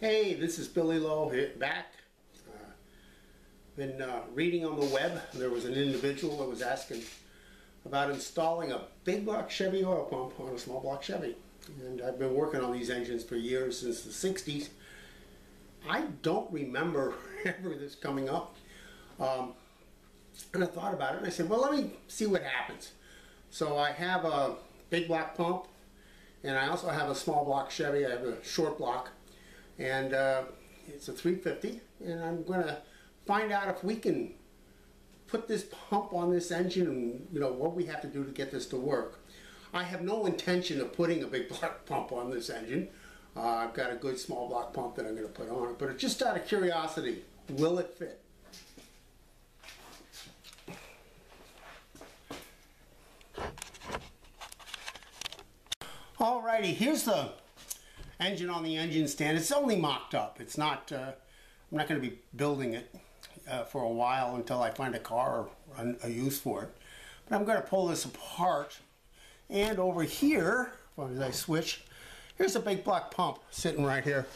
Hey, this is Billy Lowe back. Been reading on the web. There was an individual that was asking about installing a big block Chevy oil pump on a small block Chevy. And I've been working on these engines for years, since the 60s. I don't remember ever this coming up. And I thought about it and I said, well, let me see what happens. So I have a big block pump and I also have a small block Chevy. I have a short block. And it's a 350, and I'm going to find out if we can put this pump on this engine and what we have to do to get this to work. I have no intention of putting a big block pump on this engine. I've got a good small block pump that I'm going to put on it, but it's just out of curiosity, will it fit? Alrighty, here's the engine on the engine stand. It's only mocked up. It's not. I'm not going to be building it for a while until I find a car or a use for it. But I'm going to pull this apart. And over here, as I switch, here's a big block pump sitting right here.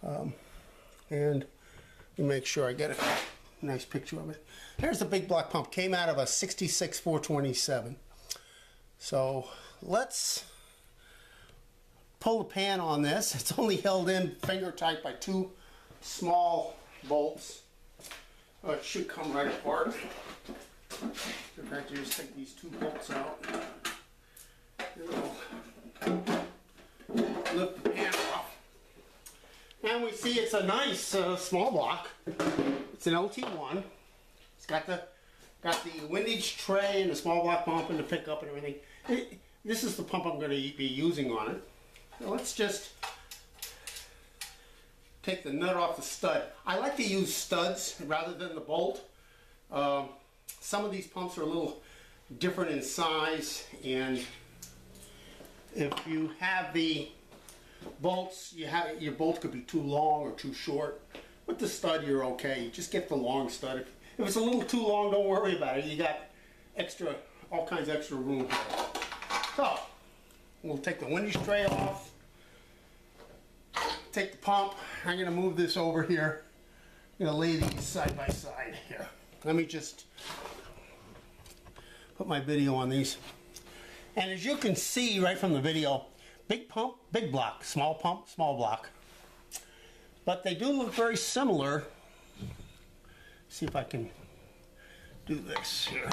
And let me make sure I get a nice picture of it. Here's the big block pump. Came out of a 66 427. So let's pull the pan on this. It's only held in finger tight by two small bolts. It should come right apart. In fact, you just take these two bolts out. It'll lift the pan off. And we see it's a nice small block. It's an LT1. It's got the windage tray and the small block pump and the pickup and everything. This is the pump I'm going to be using on it. So let's just take the nut off the stud. I like to use studs rather than the bolt. Some of these pumps are a little different in size, and if you have the bolts, your bolt could be too long or too short. With the stud, you're okay. Just get the long stud. If it's a little too long, don't worry about it. You got all kinds of extra room here. So we'll take the windage tray off, take the pump. I'm going to move this over here. I'm going to lay these side by side here. Let me just put my video on these. And as you can see right from the video, big pump, big block, small pump, small block. But they do look very similar. See if I can do this here.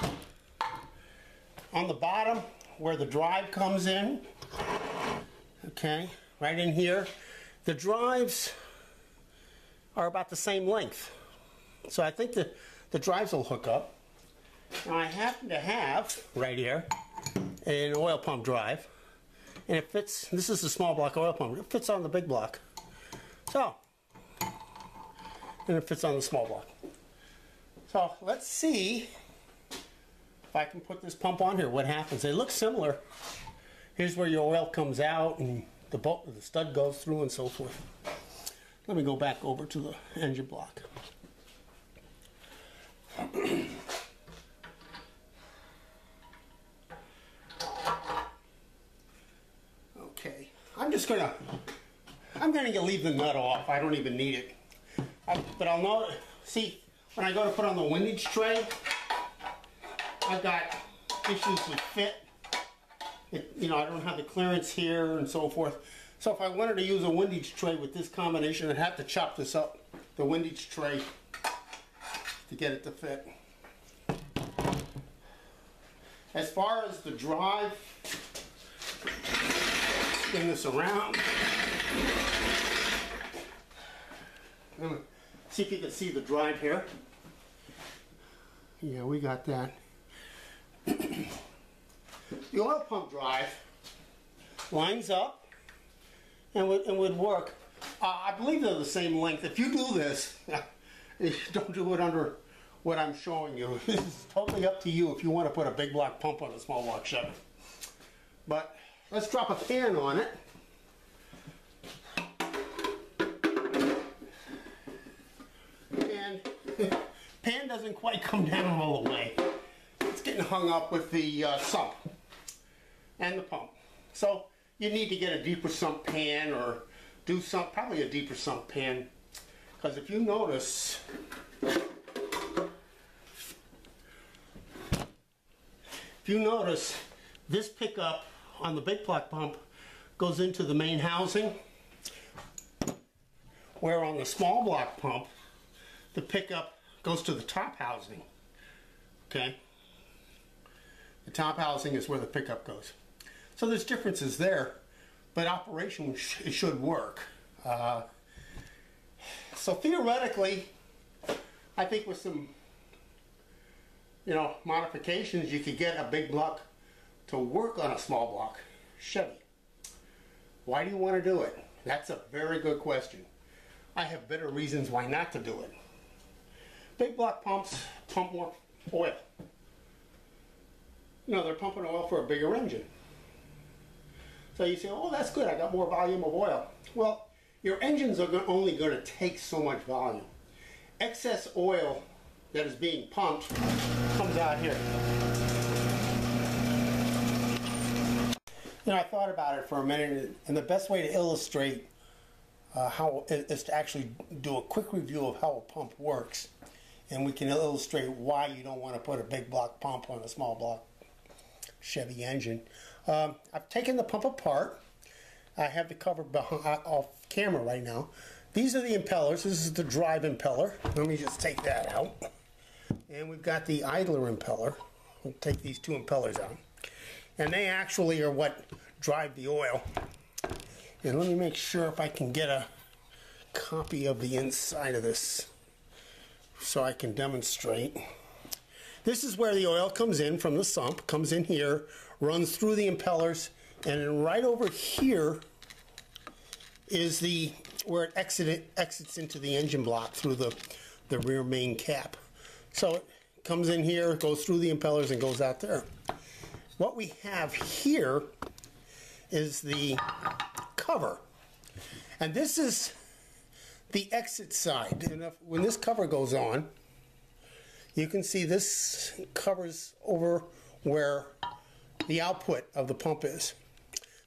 On the bottom, where the drive comes in, okay, right in here, the drives are about the same length. So I think the drives will hook up. Now I happen to have, right here, an oil pump drive. And it fits, this is a small block oil pump, it fits on the big block. So, and it fits on the small block. So let's see if I can put this pump on here, what happens. They look similar. Here's where your oil comes out and the stud goes through and so forth. Let me go back over to the engine block. Okay, I'm gonna leave the nut off. I don't even need it. But I'll know, see, when I go to put on the windage tray, I've got issues with fit. I don't have the clearance here and so forth. So if I wanted to use a windage tray with this combination, I'd have to chop this up, the windage tray, to get it to fit. As far as the drive, spin this around. See if you can see the drive here. Yeah, we got that. The oil pump drive lines up and would work. I believe they're the same length. If you do this, don't do it under what I'm showing you. It's totally up to you if you want to put a big block pump on a small block Chevy. But let's drop a pan on it. And pan doesn't quite come down all the way. It's getting hung up with the sump and the pump. So you need to get a deeper sump pan or do probably a deeper sump pan, because if you notice, this pickup on the big block pump goes into the main housing, where on the small block pump, the pickup goes to the top housing. Okay? The top housing is where the pickup goes. So there's differences there, but operation it should work. So theoretically, I think with some, modifications, you could get a big block to work on a small block Chevy. Why do you want to do it? That's a very good question. I have better reasons why not to do it. Big block pumps pump more oil. They're pumping oil for a bigger engine. So you say, oh, that's good, I got more volume of oil. Well, your engines are only going to take so much volume. Excess oil that is being pumped comes out here. I thought about it for a minute, and the best way to illustrate how is to actually do a quick review of how a pump works, and we can illustrate why you don't want to put a big block pump on a small block Chevy engine. I've taken the pump apart. I have the cover off camera right now. These are the impellers. This is the drive impeller. Let me just take that out. And we've got the idler impeller. We'll take these two impellers out. And they actually are what drive the oil. And let me make sure if I can get a copy of the inside of this so I can demonstrate. This is where the oil comes in from the sump, comes in here, runs through the impellers, and then right over here is where it exits into the engine block through the rear main cap. So it comes in here, goes through the impellers, and goes out there. What we have here is the cover, and this is the exit side. And when this cover goes on, you can see this covers over where the output of the pump is.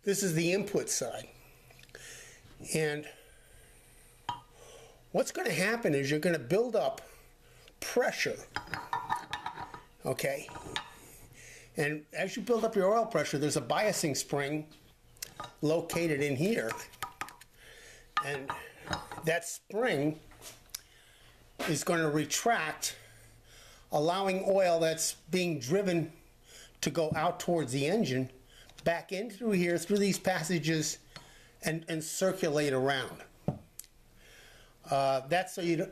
This is the input side. And what's going to happen is you're going to build up pressure. Okay? And as you build up your oil pressure, there's a biasing spring located in here. And that spring is going to retract, allowing oil that's being driven to go out towards the engine back in through here, through these passages, and circulate around. That's so you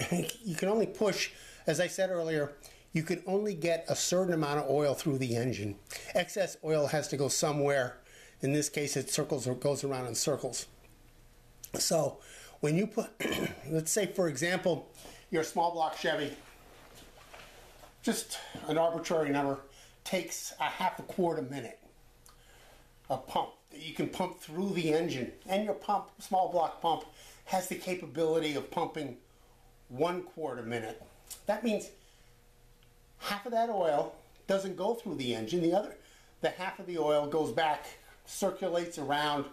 can only push, as I said earlier, you can only get a certain amount of oil through the engine. Excess oil has to go somewhere. In this case, it circles or goes around in circles. So when you put, let's say for example, your small block Chevy, just an arbitrary number, takes a half a quart a minute of pump that you can pump through the engine. And your pump, small block pump, has the capability of pumping 1 quart a minute. That means half of that oil doesn't go through the engine. The half of the oil goes back, circulates around,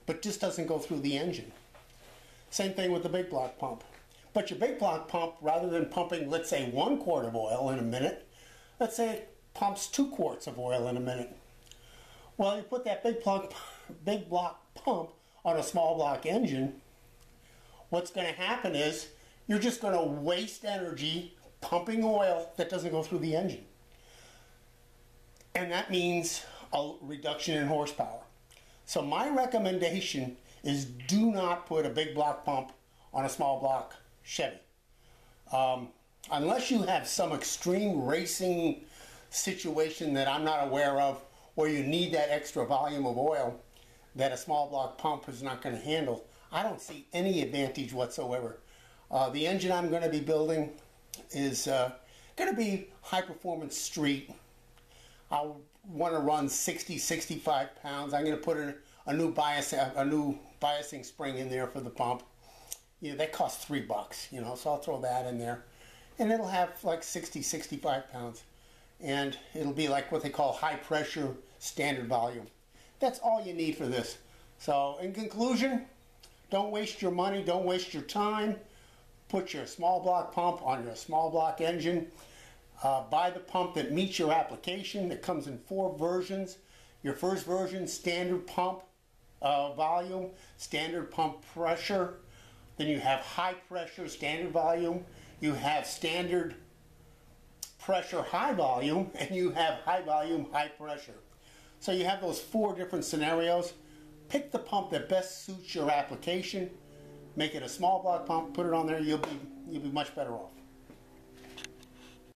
but just doesn't go through the engine. Same thing with the big block pump. But your big block pump, rather than pumping, let's say, 1 quart of oil in a minute, let's say it pumps 2 quarts of oil in a minute. Well, you put that big block pump on a small block engine, what's going to happen is you're just going to waste energy pumping oil that doesn't go through the engine. And that means a reduction in horsepower. So my recommendation is do not put a big block pump on a small block Chevy. Unless you have some extreme racing situation that I'm not aware of, where you need that extra volume of oil that a small block pump is not going to handle, I don't see any advantage whatsoever. The engine I'm going to be building is going to be high performance street. I want to run 60, 65 pounds. I'm going to put a new biasing spring in there for the pump. That costs $3, so I'll throw that in there. And it'll have like 60, 65 pounds. And it'll be like what they call high pressure standard volume. That's all you need for this. So in conclusion, Don't waste your money, don't waste your time. Put your small block pump on your small block engine. Buy the pump that meets your application. It comes in 4 versions. Your first version, standard pump volume, standard pump pressure. Then you have high pressure, standard volume. You have standard pressure, high volume, and you have high volume, high pressure. So you have those 4 different scenarios. Pick the pump that best suits your application. Make it a small block pump, put it on there, you'll be much better off.